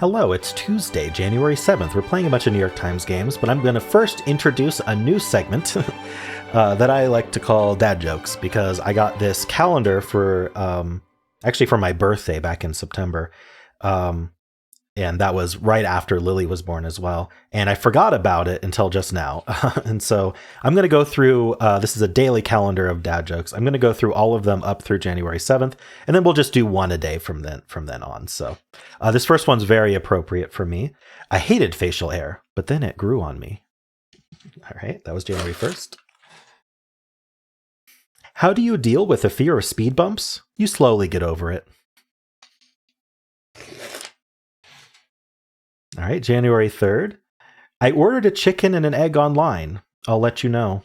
Hello, it's Tuesday, January 7th. We're playing a bunch of New York Times games, but I'm going to first introduce a new segment that I like to call Dad Jokes, because I got this calendar for, actually for my birthday back in September. And that was right after Lily was born as well. And I forgot about it until just now. And so I'm going to go through, this is a daily calendar of dad jokes. I'm going to go through all of them up through January 7th, and then we'll just do one a day from then on. So this first one's very appropriate for me. I hated facial hair, but then it grew on me. All right, that was January 1st. How do you deal with the fear of speed bumps? You slowly get over it. All right, January 3rd. I ordered a chicken and an egg online. I'll let you know.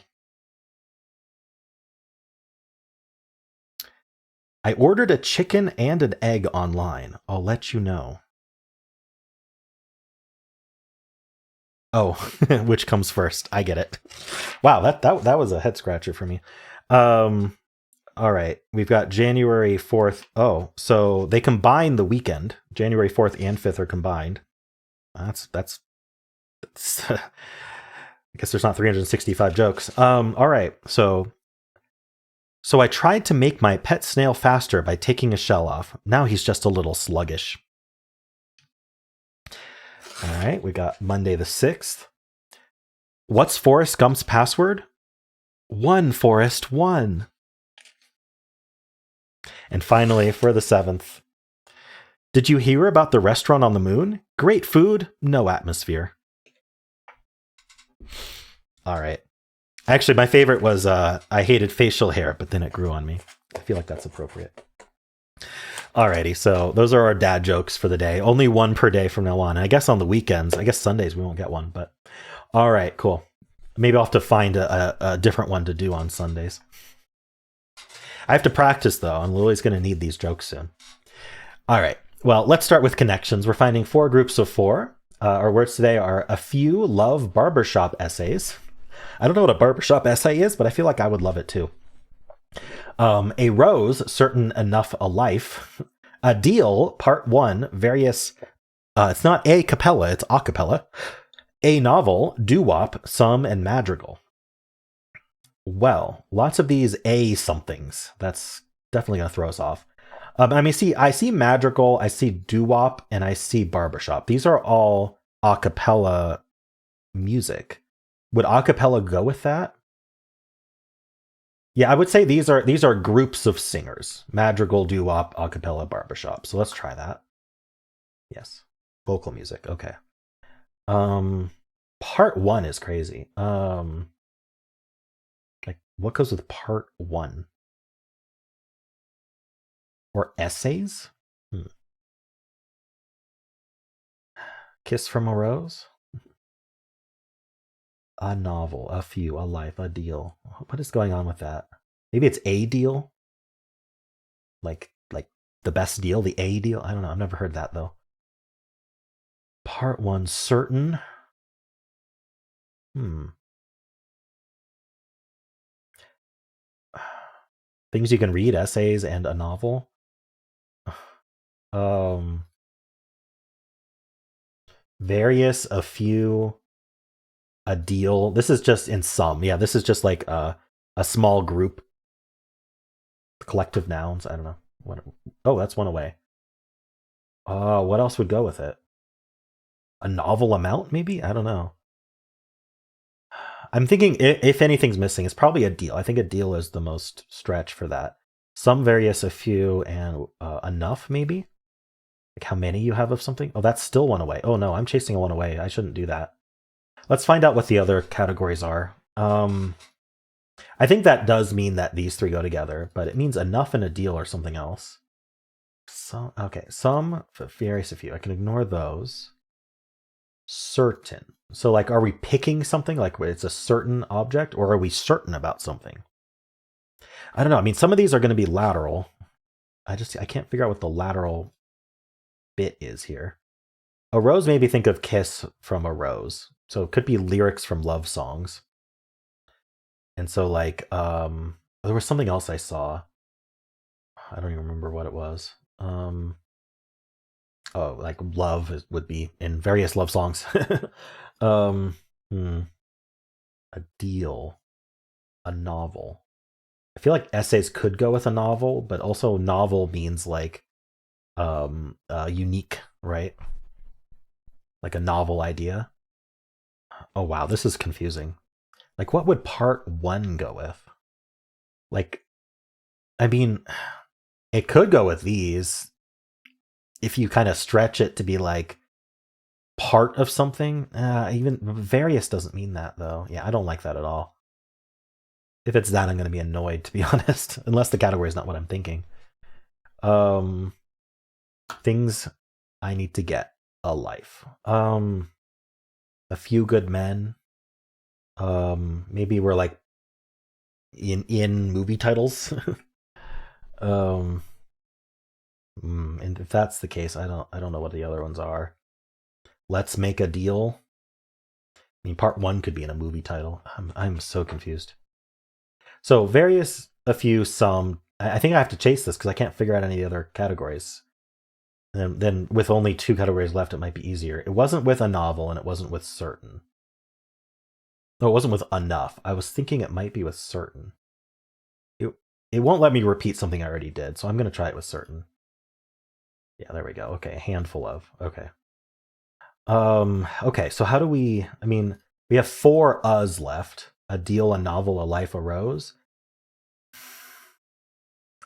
I ordered a chicken and an egg online. I'll let you know. Oh, which comes first? I get it. Wow, that was a head scratcher for me. All right, we've got January 4th. Oh, so they combine the weekend. January 4th and 5th are combined. That's I guess there's not 365 jokes. All right. So I tried to make my pet snail faster by taking a shell off. Now he's just a little sluggish. All right. We got Monday the 6th. What's Forrest Gump's password? One, Forrest, one. And finally, for the 7th. Did you hear about the restaurant on the moon? Great food, no atmosphere. All right. Actually, my favorite was I hated facial hair, but then it grew on me. I feel like that's appropriate. Alrighty, so those are our dad jokes for the day. Only one per day from now on. And I guess on the weekends, I guess Sundays we won't get one, but all right, cool. Maybe I'll have to find a different one to do on Sundays. I have to practice though, and Lily's going to need these jokes soon. All right. Well, let's start with connections. We're finding 4 groups of 4. Our words today are a few love barbershop essays. I don't know what a barbershop essay is, but I feel like I would love it too. A rose, certain enough a life. A deal, part 1, various, it's not a cappella, it's a cappella. A novel, doo-wop, some, and madrigal. Well, lots of these a somethings. That's definitely going to throw us off. I see madrigal, I see doo-wop, and I see barbershop. These are all a cappella music. Would a cappella go with that? Yeah, I would say these are groups of singers. Madrigal, doo-wop, a cappella, barbershop. So let's try that. Yes. Vocal music. Okay. Part 1 is crazy. Like what goes with part 1? Or essays? Kiss from a rose? A novel, a few, a life, a deal. What is going on with that? Maybe it's a deal? Like the best deal, the a deal? I don't know. I've never heard that though. Part 1, certain. Things you can read, essays, and a novel. Various, a few, a deal. This is just in some. Yeah, this is just like a small group. Collective nouns. I don't know. Oh, that's one away. What else would go with it? A novel amount, maybe? I don't know. I'm thinking if anything's missing, it's probably a deal. I think a deal is the most stretch for that. Some, various, a few, and enough, maybe? Like how many you have of something? Oh, that's still one away. Oh no, I'm chasing a one away. I shouldn't do that. Let's find out what the other categories are. I think that does mean that these 3 go together, but it means enough and a deal or something else. So, okay, some, various, a few. I can ignore those. Certain. So like, are we picking something? Like it's a certain object, or are we certain about something? I don't know. I mean, some of these are going to be lateral. I can't figure out what the lateral bit is here. A rose made me think of kiss from a rose. So it could be lyrics from love songs. And so like, there was something else I saw. I don't even remember what it was. Oh, like love would be in various love songs. um, hmm, a deal, a novel. I feel like essays could go with a novel, but also novel means like unique, right? Like a novel idea. Oh wow, this is confusing. Like what would part 1 go with? Like I mean, it could go with these if you kind of stretch it to be like part of something. Even various doesn't mean that though. Yeah, I don't like that at all. If it's that, I'm going to be annoyed, to be honest, unless the category is not what I'm thinking. Um, things I need to get a life. A few good men. Maybe we're like in movie titles. um, and if that's the case, I don't know what the other ones are. Let's make a deal. I mean, part 1 could be in a movie title. I'm so confused. So various, a few, some. I think I have to chase this because I can't figure out any other categories. And then with only 2 categories left, it might be easier. It wasn't with a novel, and it wasn't with certain. No, it wasn't with enough. I was thinking it might be with certain. It it won't let me repeat something I already did, so I'm going to try it with certain. Yeah, there we go. Okay, a handful of. Okay. Okay, so how do we, I mean, we have 4 us left. A deal, a novel, a life, a rose.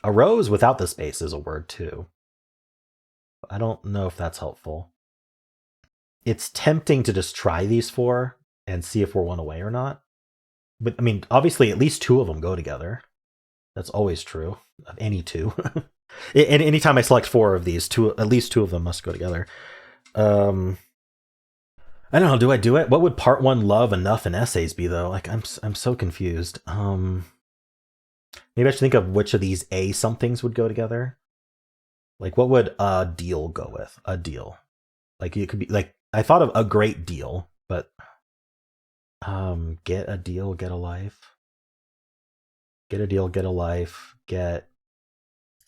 A rose without the space is a word too. I don't know if that's helpful. It's tempting to just try these 4 and see if we're one away or not. But I mean, obviously at least 2 of them go together. That's always true of any 2. And anytime I select 4 of these, at least 2 of them must go together. I don't know. Do I do it? What would part 1 love enough in essays be though? Like I'm so confused. Maybe I should think of which of these a somethings would go together. Like what would a deal go with? A deal. Like it could be like I thought of a great deal, but get a deal, get a life. Get a deal, get a life. Get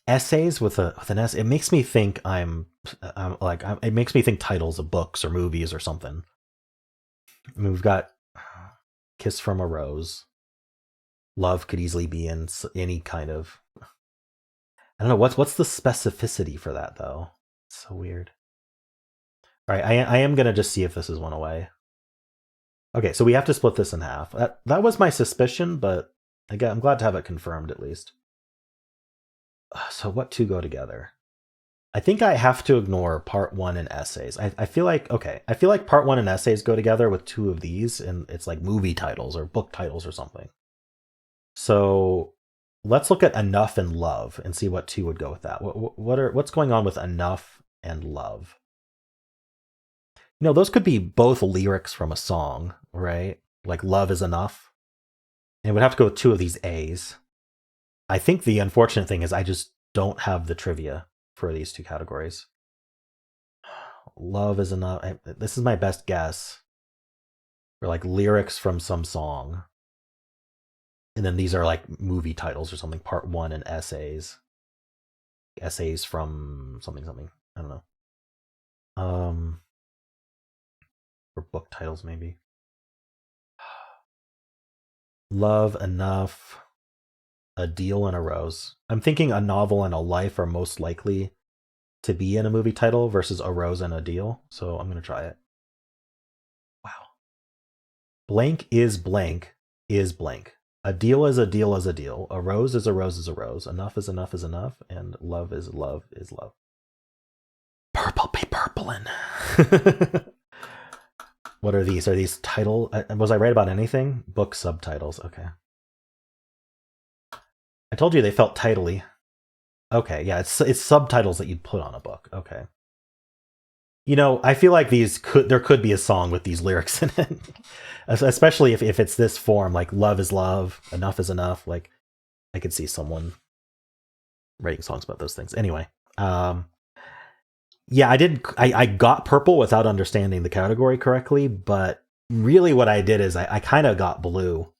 essays with an S. It makes me think it makes me think titles of books or movies or something. I mean, we've got Kiss from a Rose. Love could easily be in any kind of. I don't know what's the specificity for that though. It's so weird. All right, I am gonna just see if this is one away. Okay, so we have to split this in half. That was my suspicion, but again, I'm glad to have it confirmed at least. So what 2 go together? I think I have to ignore part 1 and essays. I feel like I feel like part 1 and essays go together with 2 of these, and it's like movie titles or book titles or something. So let's look at enough and love and see what 2 would go with that. What's going on with enough and love? You know, those could be both lyrics from a song, right? Like love is enough. And it would have to go with 2 of these A's. I think the unfortunate thing is I just don't have the trivia for these 2 categories. Love is enough. This is my best guess. Or like lyrics from some song. And then these are like movie titles or something, part 1 and essays. Essays from something. I don't know. Or book titles maybe. Love enough. A deal and a rose. I'm thinking a novel and a life are most likely to be in a movie title versus a rose and a deal. So I'm going to try it. Wow. Blank is blank is blank. A deal is a deal is a deal. A rose is a rose is a rose. Enough is enough is enough. And love is love is love. Purple be purplin'. What are these? Are these title? Was I right about anything? Book subtitles. Okay. I told you they felt titly. Okay, yeah, it's subtitles that you'd put on a book. Okay. You know, I feel like there could be a song with these lyrics in it. Especially if it's this form, like love is love, enough is enough. Like I could see someone writing songs about those things. Anyway, yeah, I got purple without understanding the category correctly, but really what I did is I kind of got blue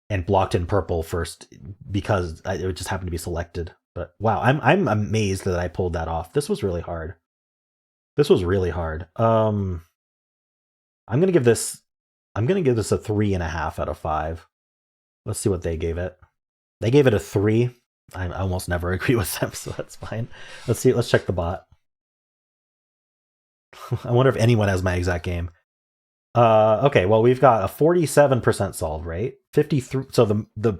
and blocked in purple first because it just happened to be selected. But wow, I'm amazed that I pulled that off. This was really hard. This was really hard. I'm gonna give this a 3.5 out of 5. Let's see what they gave it. They gave it a 3. I almost never agree with them, so that's fine. Let's see. Let's check the bot. I wonder if anyone has my exact game. Okay, well, we've got a 47% solve rate, 53. So the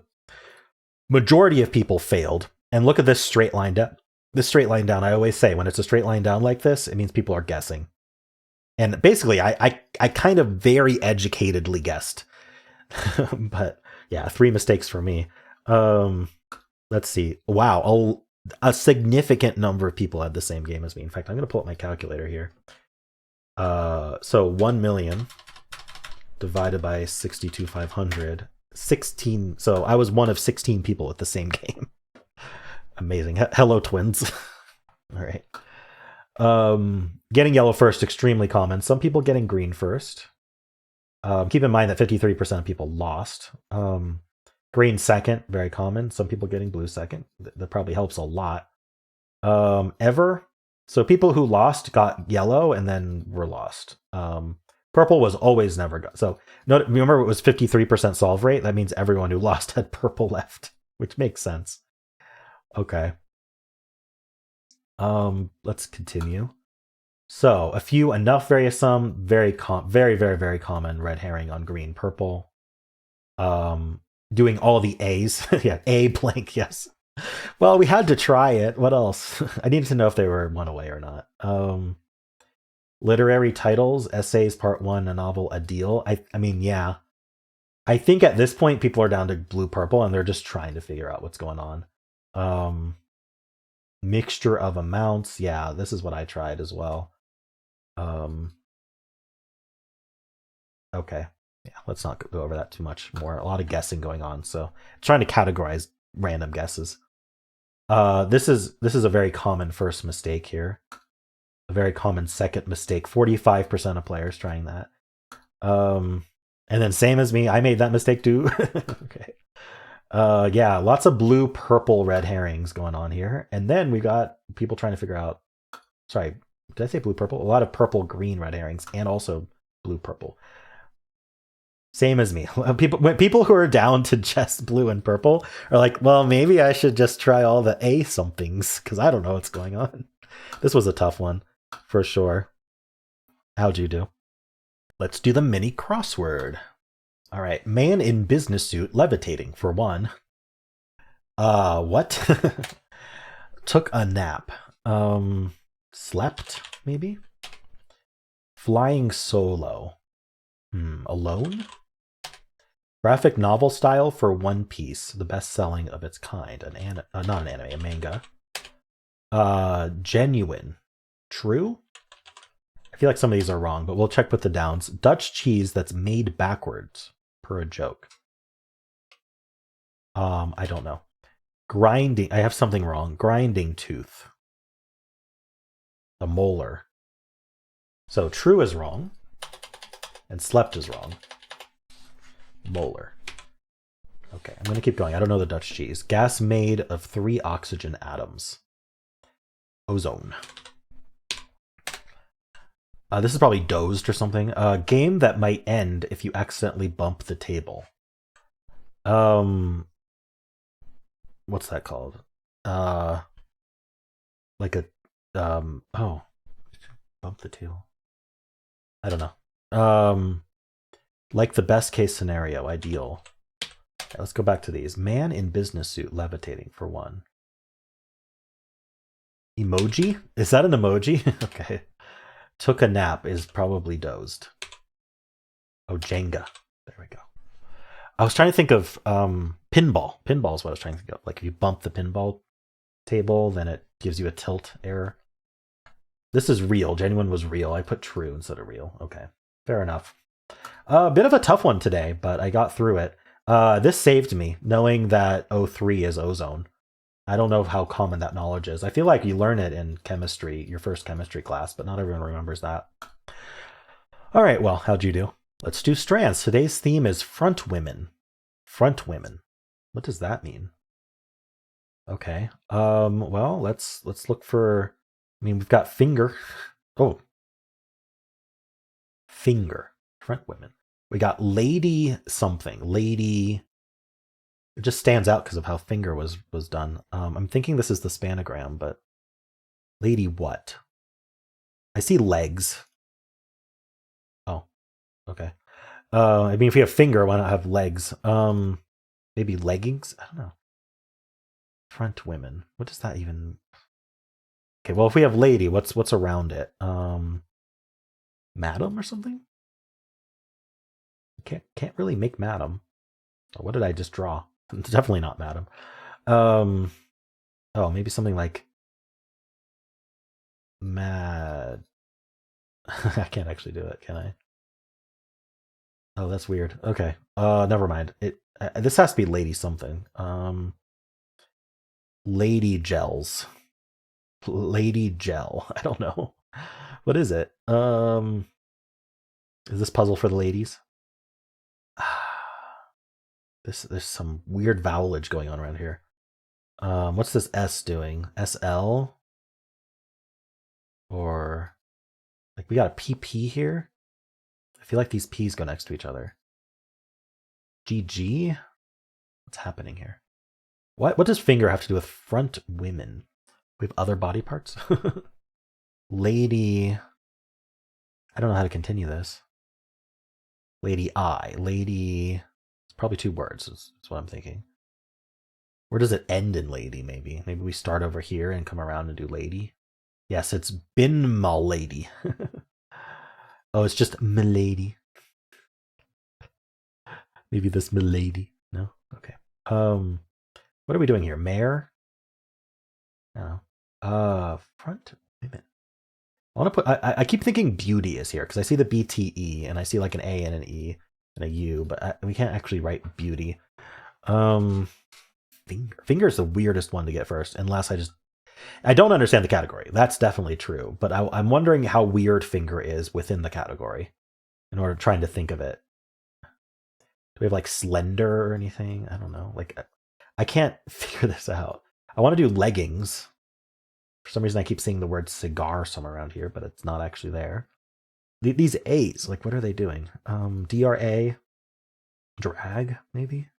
majority of people failed. And look at this straight line down. This straight line down. I always say when it's a straight line down like this, it means people are guessing. And basically, I kind of very educatedly guessed. But yeah, 3 mistakes for me. Let's see. Wow, a significant number of people had the same game as me. In fact, I'm going to pull up my calculator here. So 1 million divided by 62,500, 16. So I was one of 16 people with the same game. Amazing. Hello, twins. All right. Getting yellow first, extremely common. Some people getting green first. Keep in mind that 53% of people lost. Green second, very common. Some people getting blue second. That probably helps a lot. Ever. So people who lost got yellow and then were lost. Purple was always never got. So remember it was 53% solve rate. That means everyone who lost had purple left, which makes sense. Okay. Let's continue. So some very, very common red herring on green, purple. Doing all the A's. Yeah, A blank, yes. Well, we had to try it. What else? I needed to know if they were one away or not. Literary titles, essays, part 1, a novel, a deal. I mean, yeah. I think at this point people are down to blue purple and they're just trying to figure out what's going on. Mixture of amounts. Yeah, this is what I tried as well. Okay. Yeah, let's not go over that too much more. A lot of guessing going on, so trying to categorize random guesses. This is a very common first mistake here. A very common second mistake. 45% of players trying that. And then same as me, I made that mistake too. Okay. Yeah, lots of blue, purple, red herrings going on here. And then we got people trying to figure out, sorry, did I say blue, purple? A lot of purple, green, red herrings, and also blue, purple. Same as me. People who are down to just blue and purple are like, well, maybe I should just try all the A somethings because I don't know what's going on. This was a tough one for sure. How'd you do? Let's do the mini crossword. All right. Man in business suit levitating for 1. What? Took a nap. Slept, maybe? Flying solo. Alone? Graphic novel style for One Piece, the best selling of its kind. Not an anime, a manga. Genuine. True? I feel like some of these are wrong, but we'll check with the downs. Dutch cheese that's made backwards, per a joke. I don't know. Grinding. I have something wrong. Grinding tooth. A molar. So true is wrong. And slept is wrong. Molar. Okay, I'm going to keep going. I don't know the Dutch cheese. Gas made of 3 oxygen atoms. Ozone. This is probably dozed or something. Game that might end if you accidentally bump the table. What's that called? Like a oh, bump the table. I don't know. Like the best case scenario, ideal. Okay, let's go back to these. Man in business suit levitating for 1. Emoji? Is that an emoji? Okay. Took a nap is probably dozed. Oh, Jenga. There we go. I was trying to think of pinball. Pinball is what I was trying to think of. Like if you bump the pinball table, then it gives you a tilt error. This is real. Genuine was real. I put true instead of real. Okay. Fair enough. A bit of a tough one today, but I got through it. This saved me, knowing that O3 is ozone. I don't know how common that knowledge is. I feel like you learn it in chemistry, your first chemistry class, but not everyone remembers that. All right, well, how'd you do? Let's do strands. Today's theme is front women. Front women. What does that mean? Okay. Well, let's look for. I mean, we've got finger. Oh, finger. Front women. We got lady something. Lady. It just stands out because of how finger was done. I'm thinking this is the spanogram, but lady what? I see legs. Oh, okay. I mean, if we have finger, why not have legs? Maybe leggings. I don't know. Front women. What does that even? Okay, well, if we have lady, what's around it? Madam or something? Can't really make madam. Oh, what did I just draw? Definitely not madam. Um, oh, maybe something like mad. I can't actually do it, can I? Oh, that's weird. Okay. Never mind. This has to be lady something. Lady gels. Lady gel. I don't know. What is it? Is this puzzle for the ladies? There's some weird vowelage going on around here. What's this S doing? SL? Or like we got a PP here? I feel like these P's go next to each other. GG? What's happening here? What does finger have to do with front women? We have other body parts? Lady. I don't know how to continue this. Lady I. Lady. It's probably two words, is what I'm thinking. Where does it end in lady, maybe? Maybe we start over here and come around and do lady. Yes, it's been my lady. Oh, it's just milady. Maybe this milady. No? Okay. What are we doing here? Mayor? No. Front women. I want to put. I keep thinking beauty is here because I see the BTE and I see like an A and an E and a U, but we can't actually write beauty. Finger is the weirdest one to get first, unless I don't understand the category. That's definitely true, but I'm wondering how weird finger is within the category in order trying to think of it. Do we have like slender or anything? I don't know. Like I can't figure this out. I want to do leggings. For some reason, I keep seeing the word cigar somewhere around here, but it's not actually there. These A's, like, what are they doing? DRA, drag, maybe?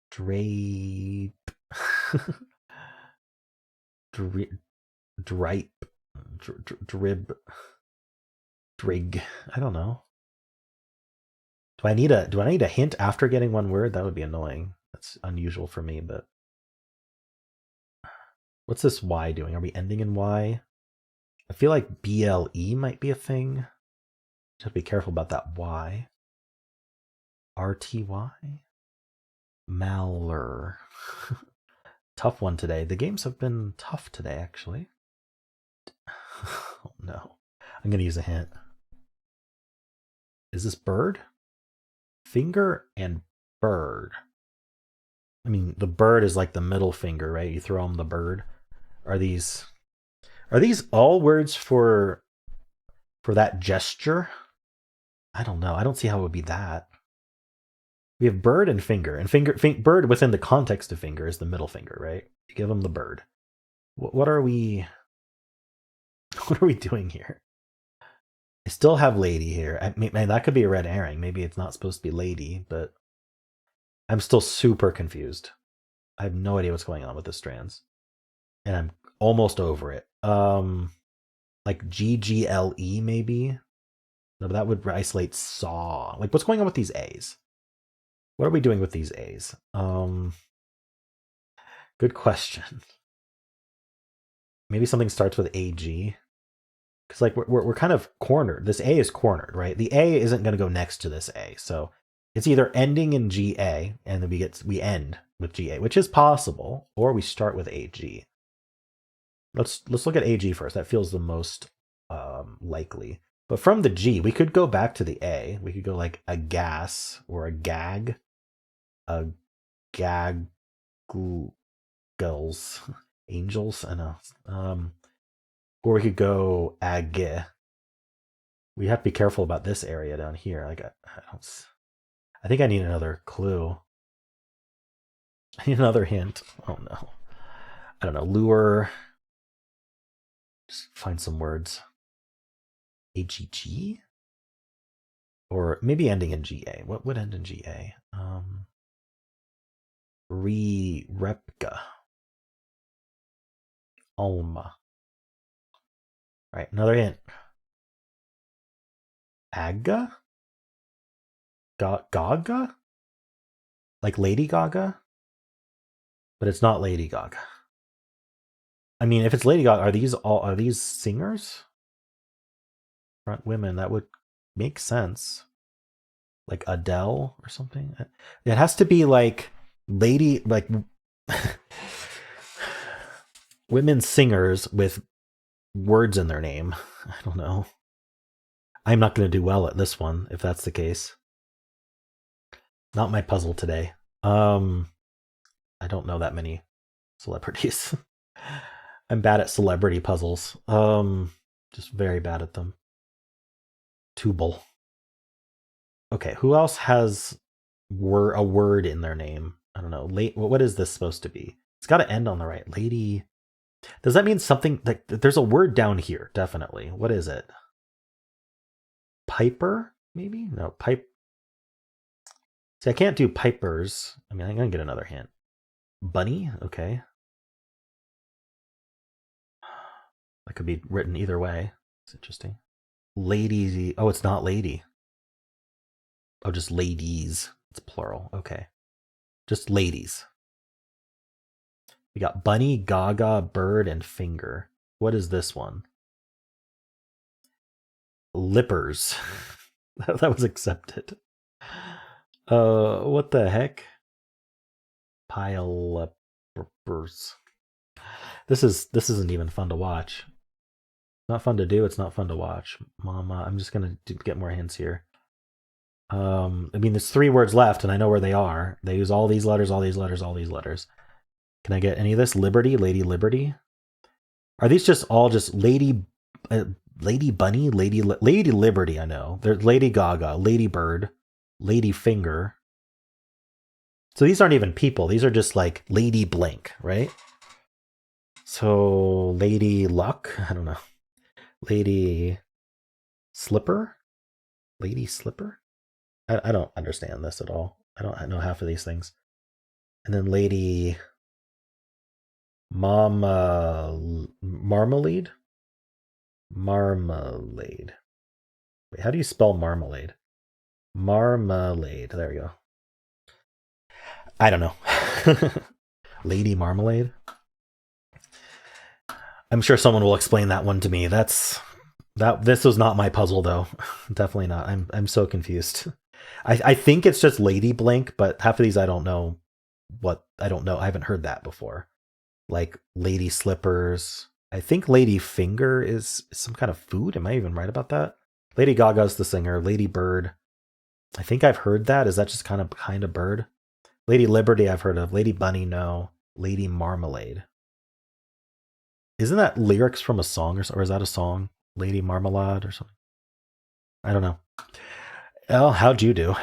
Drape. Dripe. Drib. Drig. I don't know. Do I need a hint after getting one word? That would be annoying. That's unusual for me, but what's this Y doing? Are we ending in Y? I feel like BLE might be a thing. Just have to be careful about that Y. RTY? Maller. Tough one today. The games have been tough today, actually. Oh no. I'm going to use a hint. Is this bird? Finger and bird. I mean, the bird is like the middle finger, right? You throw them the bird. Are these all words for that gesture? I don't know. I don't see how it would be that. We have bird and finger bird within the context of finger is the middle finger, right? You give them the bird. What are we doing here? I still have lady here. That could be a red herring. Maybe it's not supposed to be lady, but I'm still super confused. I have no idea what's going on with the strands, and I'm almost over it. Like GGLE maybe. No, but that would isolate saw. Like, what's going on with these A's? What are we doing with these A's? Good question. Maybe something starts with AG. Because like we're kind of cornered. This A is cornered, right? The A isn't going to go next to this A, so it's either ending in GA and then we end with GA, which is possible, or we start with AG. Let's look at AG first. That feels the most likely. But from the G, we could go back to the A. We could go like a gas or a gag, a gag, girls, angels. I know. Or we could go ag. We have to be careful about this area down here. Like I think I need another clue. I need another hint. Oh no. I don't know. Lure. Just find some words. AGG? Or maybe ending in GA. What would end in GA? Repka. Alma. All right, another hint. Aga? Gaga? Like Lady Gaga? But it's not Lady Gaga. I mean, if it's Lady Gaga, are these singers? Front women, that would make sense. Like Adele or something. It has to be like women singers with words in their name. I don't know. I'm not going to do well at this one if that's the case. Not my puzzle today. I don't know that many celebrities. I'm bad at celebrity puzzles. Just very bad at them. Tubal. Okay, who else has a word in their name? I don't know. What is this supposed to be? It's got to end on the right. Lady. Does that mean something like there's a word down here? Definitely. What is it? Piper? Maybe? No, pipe. See, I can't do pipers. I mean, I'm going to get another hint. Bunny? Okay. That could be written either way. It's interesting. Lady. Oh, it's not lady. Oh, just ladies. It's plural. Okay. Just ladies. We got bunny, gaga, bird, and finger. What is this one? Lippers. That was accepted. What the heck? Pile lippers. This isn't even fun to watch. Not fun to do. It's not fun to watch. Mama, I'm just gonna get more hints here. I mean, there's 3 words left, and I know where they are. They use all these letters, all these letters, all these letters. Can I get any of this? Liberty, Lady Liberty. Are these just all just Lady Bunny, Lady Liberty? I know. There's Lady Gaga, Lady Bird, Lady Finger. So these aren't even people. These are just like Lady Blank, right? So Lady Luck. I don't know. Lady Slipper. Lady Slipper. I don't understand this at all. I don't know half of these things. And then Lady Marmalade? Marmalade. Wait, how do you spell marmalade? Marmalade. There we go. I don't know. Lady Marmalade? I'm sure someone will explain that one to me. This was not my puzzle though. Definitely not. I'm so confused. I think it's just Lady Blank, but half of these I don't know. I haven't heard that before. Like Lady Slippers. I think Lady Finger is some kind of food. Am I even right about that? Lady Gaga's the singer. Lady Bird. I think I've heard that. Is that just kind of bird? Lady Liberty I've heard of. Lady Bunny, no. Lady Marmalade. Isn't that lyrics from a song or is that a song? Lady Marmalade or something? I don't know. Oh, how'd you do?